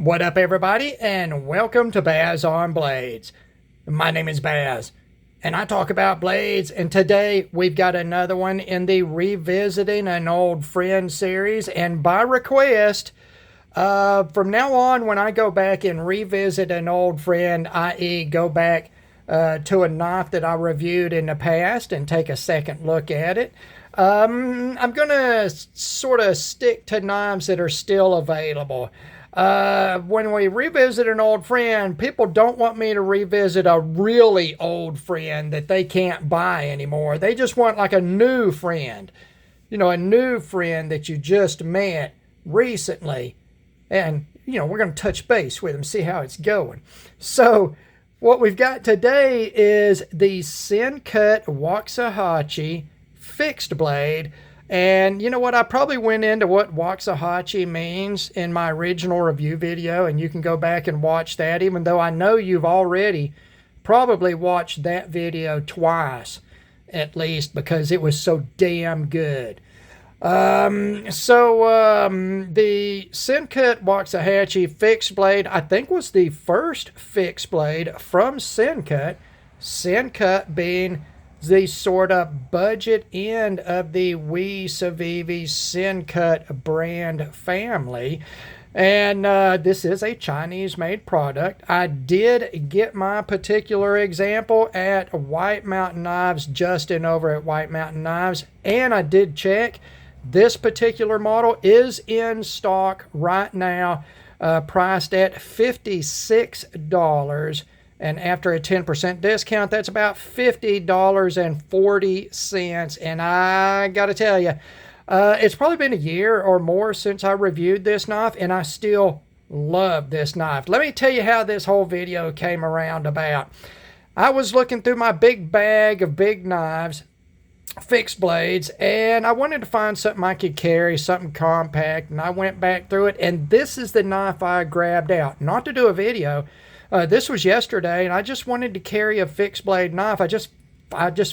What up, everybody, and welcome to Baz on Blades. My name is Baz, and I talk about blades, and today we've got another one in the Revisiting an Old Friend series, and by request, from now on, when I go back and revisit an old friend, i.e. go back to a knife that I reviewed in the past and take a second look at it, I'm going to sort of stick to knives that are still available. When we revisit an old friend, people don't want me to revisit a really old friend that they can't buy anymore. They just want like a new friend. You know, a new friend that you just met recently. And, you know, we're going to touch base with them, see how it's going. So, what we've got today is the Sencut Waxahachie fixed blade. And you know what, I probably went into what Waxahachie means in my original review video, and you can go back and watch that, even though I know you've already probably watched that video twice, at least, because it was so damn good. The Sencut Waxahachie fixed blade, I think, was the first fixed blade from Sencut, Sencut being the sort of budget end of the Wee Savivi Sencut brand family. And this is a Chinese-made product. I did get my particular example at White Mountain Knives, Justin over at White Mountain Knives, and I did check. This particular model is in stock right now, priced at $56. And after a 10% discount, that's about $50.40. And I got to tell you, it's probably been a year or more since I reviewed this knife, and I still love this knife. Let me tell you how this whole video came around about. I was looking through my big bag of big knives, fixed blades, and I wanted to find something I could carry, something compact, and I went back through it, and this is the knife I grabbed out. Not to do a video. This was yesterday, and I just wanted to carry a fixed blade knife. I just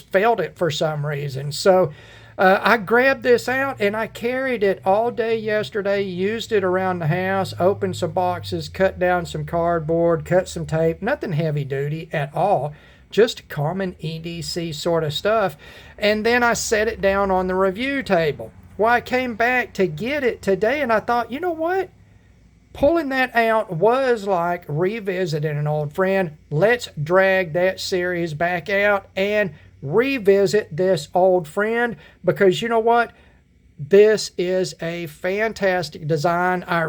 felt it for some reason. So I grabbed this out, and I carried it all day yesterday, used it around the house, opened some boxes, cut down some cardboard, cut some tape. Nothing heavy duty at all, just common EDC sort of stuff. And then I set it down on the review table. Well, I came back to get it today, and I thought, you know what? Pulling that out was like revisiting an old friend. Let's drag that series back out and revisit this old friend, because you know what? This is a fantastic design. I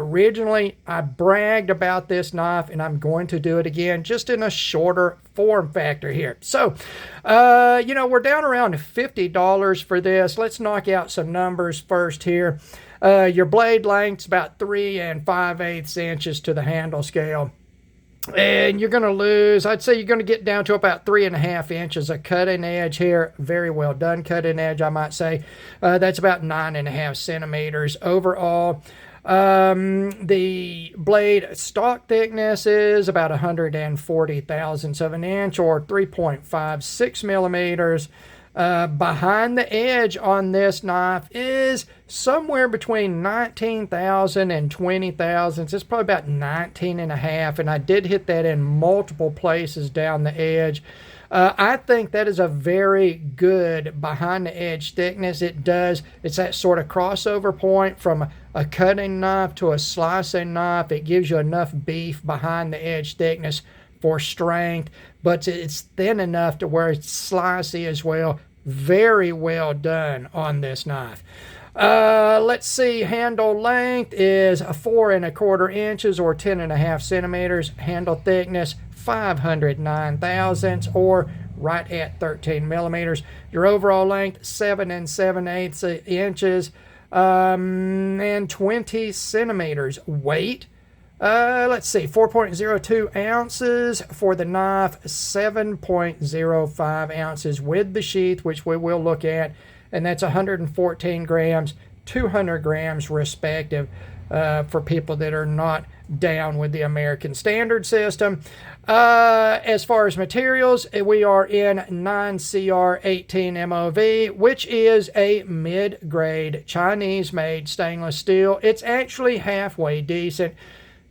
bragged about this knife, and I'm going to do it again, just in a shorter form factor here. So, you know, we're down around $50 for this. Let's knock out some numbers first here. Your blade length's about 3 5/8 inches to the handle scale. And you're going to lose, I'd say you're going to get down to about 3.5 inches of cutting edge here. Very well done cutting edge, I might say. That's about 9.5 centimeters overall. The blade stock thickness is about 140 thousandths of an inch, or 3.56 millimeters. Behind the edge on this knife is somewhere between 19 thousand and 20 thousandths. It's probably about 19.5, and I did hit that in multiple places down the edge. I think that is a very good behind the edge thickness. It's that sort of crossover point from a cutting knife to a slicing knife. It gives you enough beef behind the edge thickness for strength, but it's thin enough to where it's slicey as well. Very well done on this knife. Let's see, handle length is 4 1/4 inches, or 10.5 centimeters. Handle thickness 509 thousandths, or right at 13 millimeters. Your overall length 7 7/8 inches, and 20 centimeters. Weight, let's see, 4.02 ounces for the knife, 7.05 ounces with the sheath, which we will look at, and that's 114 grams, 200 grams respective, for people that are not down with the American standard system. As far as materials, we are in 9CR18 MOV, which is a mid-grade Chinese-made stainless steel. It's actually halfway decent.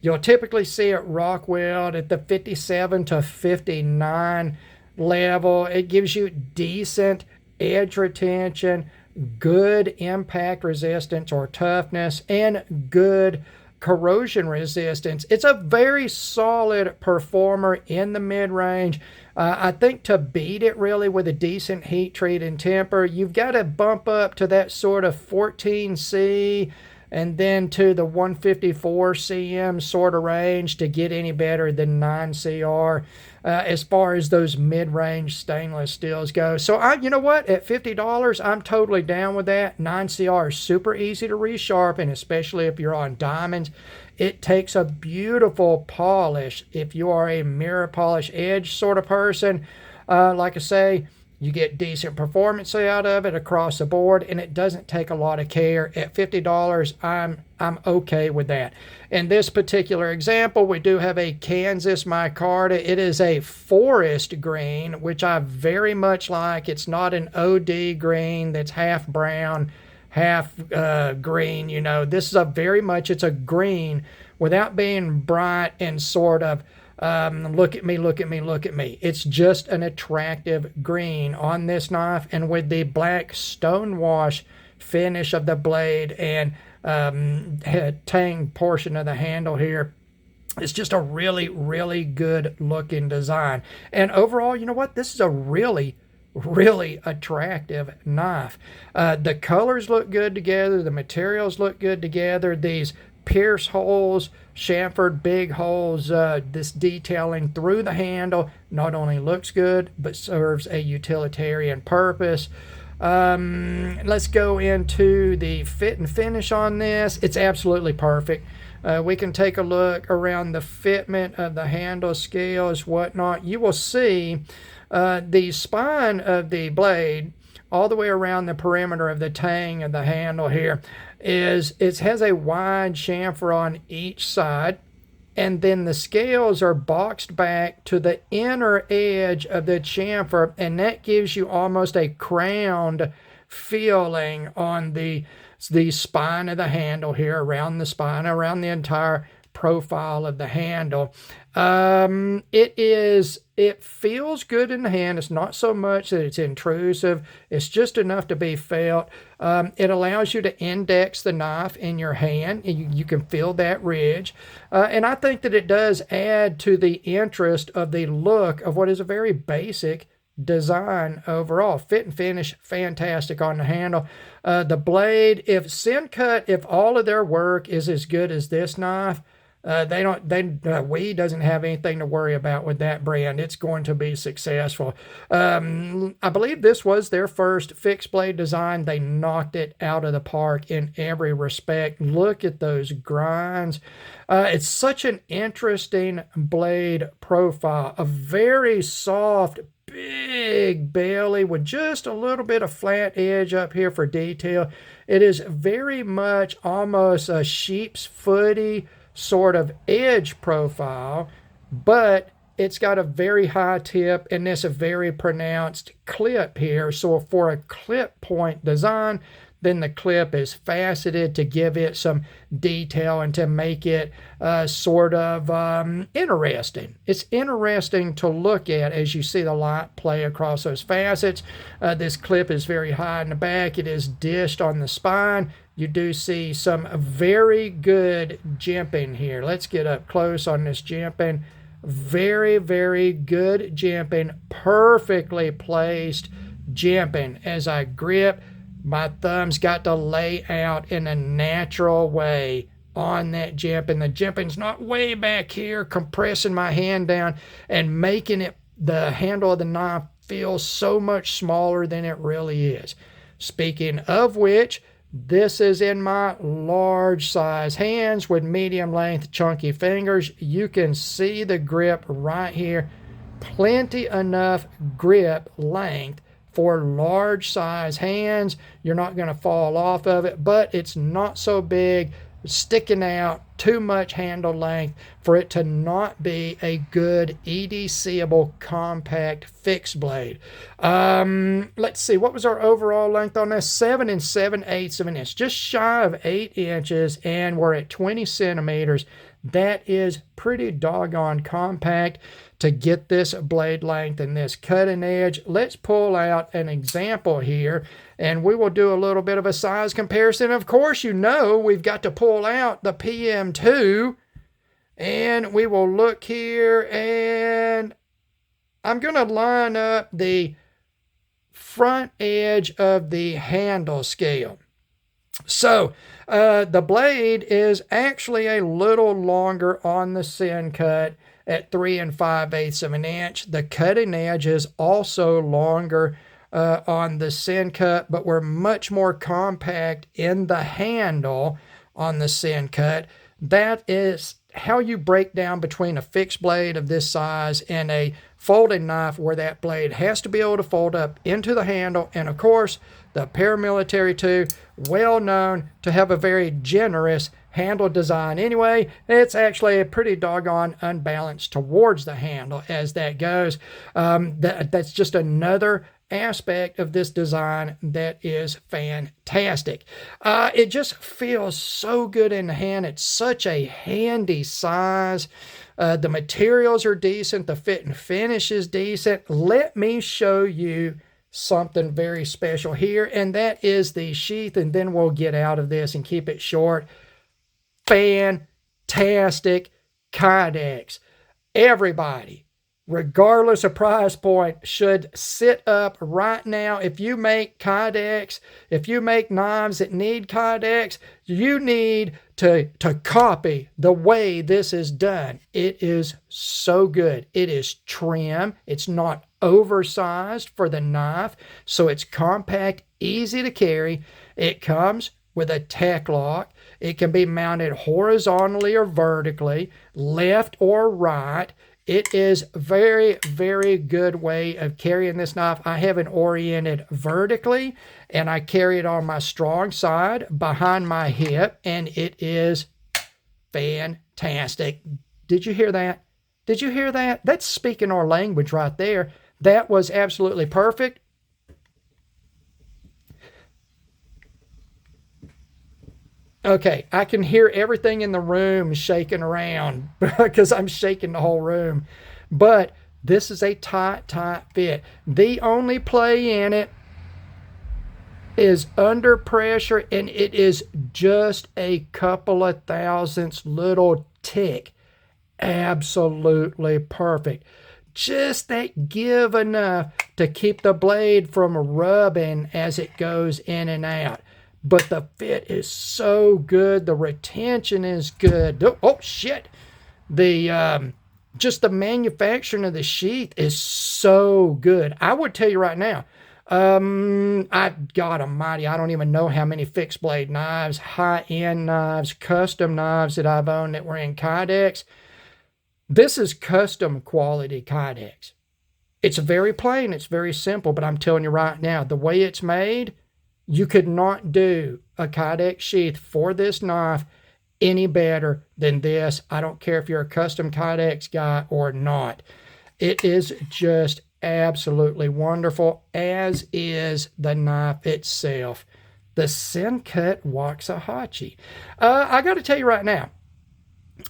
You'll typically see it rock weld at the 57 to 59 level. It gives you decent edge retention, good impact resistance or toughness, and good corrosion resistance. It's a very solid performer in the mid-range. I think to beat it really with a decent heat treat and temper, you've got to bump up to that sort of 14C and then to the 154 cm sort of range to get any better than 9CR as far as those mid-range stainless steels go. So you know what, at $50, I'm totally down with that. 9CR is super easy to resharpen, especially if you're on diamonds. It takes a beautiful polish if you are a mirror polish edge sort of person. Like I say, you get decent performance out of it across the board, and it doesn't take a lot of care. At $50, I'm okay with that. In this particular example, we do have a Kansas micarta. It is a forest green, which I very much like. It's not an OD green that's half brown, half green. You know, this is it's a green without being bright and sort of look at me, look at me, look at me. It's just an attractive green on this knife, and with the black stonewash finish of the blade and tang portion of the handle here, it's just a really, really good looking design. And overall, you know what? This is a really attractive knife. The colors look good together. The materials look good together. These pierce holes, chamfered big holes, this detailing through the handle not only looks good but serves a utilitarian purpose. Let's go into the fit and finish on this. It's absolutely perfect. We can take a look around the fitment of the handle scales, whatnot. You will see the spine of the blade all the way around the perimeter of the tang of the handle here it has a wide chamfer on each side, and then the scales are boxed back to the inner edge of the chamfer, and that gives you almost a crowned feeling on the spine of the handle here, around the spine, around the entire profile of the handle. It feels good in the hand. It's not so much that it's intrusive. It's just enough to be felt. It allows you to index the knife in your hand. You can feel that ridge. And I think that it does add to the interest of the look of what is a very basic design overall. Fit and finish, fantastic on the handle. The blade, if Sencut, if all of their work is as good as this knife, we doesn't have anything to worry about with that brand. It's going to be successful. I believe this was their first fixed blade design. They knocked it out of the park in every respect. Look at those grinds. It's such an interesting blade profile. A very soft, big belly with just a little bit of flat edge up here for detail. It is very much almost a sheep's footy sort of edge profile, but it's got a very high tip and this a very pronounced clip here. So for a clip point design, then the clip is faceted to give it some detail and to make it sort of interesting. It's interesting to look at as you see the light play across those facets. This clip is very high in the back. It is dished on the spine. You do see some very good jimping here. Let's get up close on this jimping. Very, very good jimping. Perfectly placed jimping. As I grip, my thumb's got to lay out in a natural way on that jimping. The jimping's not way back here, compressing my hand down and making it, the handle of the knife, feel so much smaller than it really is. Speaking of which, this is in my large size hands with medium length chunky fingers. You can see the grip right here. Plenty enough grip length for large size hands. You're not going to fall off of it, but it's not so big, sticking out, too much handle length for it to not be a good EDCable compact fixed blade. Let's see, what was our overall length on this? 7 7/8 of an inch, just shy of 8 inches, and we're at 20 centimeters. That is pretty doggone compact to get this blade length and this cutting edge. Let's pull out an example here, and we will do a little bit of a size comparison. Of course, you know we've got to pull out the PM2, and we will look here, and I'm going to line up the front edge of the handle scale. So the blade is actually a little longer on the Sencut at 3 5/8 of an inch. The cutting edge is also longer on the Sencut, but we're much more compact in the handle on the Sencut. That is how you break down between a fixed blade of this size and a folding knife, where that blade has to be able to fold up into the handle. And of course, the paramilitary too, well known to have a very generous handle design anyway. It's actually a pretty doggone unbalanced towards the handle as that goes. That's just another aspect of this design that is fantastic. It just feels so good in the hand. It's such a handy size. The materials are decent. The fit and finish is decent. Let me show you something very special here, and that is the sheath, and then we'll get out of this and keep it short. Fantastic Kydex. Everybody, regardless of price point, should sit up right now. If you make Kydex, if you make knives that need Kydex, you need to copy the way this is done. It is so good. It is trim. It's not oversized for the knife, so it's compact, easy to carry. It comes with a tech lock. It can be mounted horizontally or vertically, left or right. It is very, very good way of carrying this knife. I have it oriented vertically, and I carry it on my strong side behind my hip, and it is fantastic. Did you hear that? Did you hear that? That's speaking our language right there. That was absolutely perfect. Okay, I can hear everything in the room shaking around because I'm shaking the whole room. But this is a tight fit. The only play in it is under pressure, and it is just a couple of thousandths little tick. Absolutely perfect. Just that give enough to keep the blade from rubbing as it goes in and out. But the fit is so good. The retention is good. Oh shit. The just the manufacturing of the sheath is so good. I would tell you right now, God almighty, I don't even know how many fixed blade knives, high-end knives, custom knives that I've owned that were in Kydex. This is custom quality Kydex. It's very plain, it's very simple, but I'm telling you right now, the way it's made, you could not do a Kydex sheath for this knife any better than this. I don't care if you're a custom Kydex guy or not. It is just absolutely wonderful, as is the knife itself. The Sencut Waxahachie. I got to tell you right now,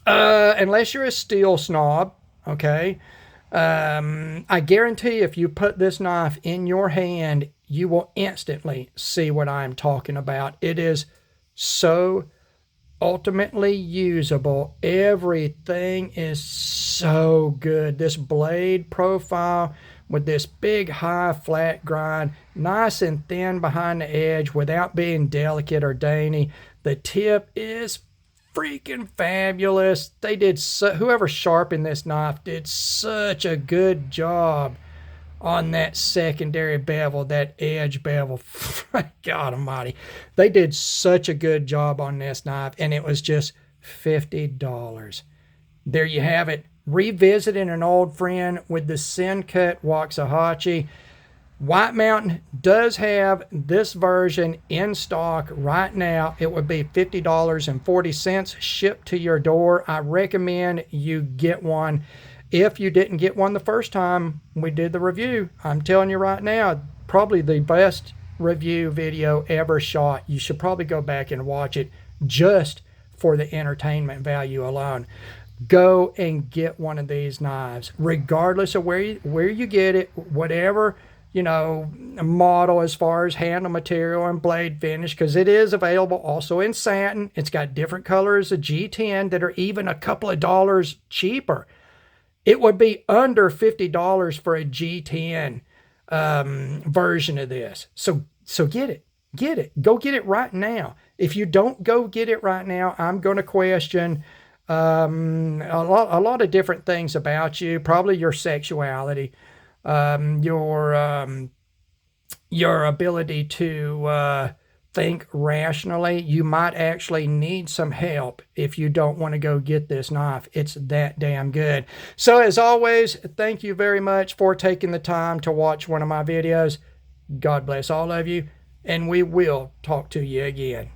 unless you're a steel snob, okay, I guarantee if you put this knife in your hand, you will instantly see what I'm talking about. It is so ultimately usable. Everything is so good. This blade profile with this big high flat grind, nice and thin behind the edge without being delicate or dainty. The tip is freaking fabulous. They did whoever sharpened this knife did such a good job on that secondary bevel, that edge bevel. God almighty. They did such a good job on this knife, and it was just $50. There you have it. Revisiting an old friend with the Sencut Waxahachie. White Mountain does have this version in stock right now. It would be $50.40 shipped to your door. I recommend you get one. If you didn't get one the first time we did the review, I'm telling you right now, probably the best review video ever shot. You should probably go back and watch it just for the entertainment value alone. Go and get one of these knives, regardless of where you get it, whatever, you know, model as far as handle material and blade finish, because it is available also in satin. It's got different colors of G10 that are even a couple of dollars cheaper. It would be under $50 for a G10 version of this. So get it. Get it. Go get it right now. If you don't go get it right now, I'm going to question a lot of different things about you, probably your sexuality, your ability to think rationally. You might actually need some help if you don't want to go get this knife. It's that damn good. So as always, thank you very much for taking the time to watch one of my videos. God bless all of you, and we will talk to you again.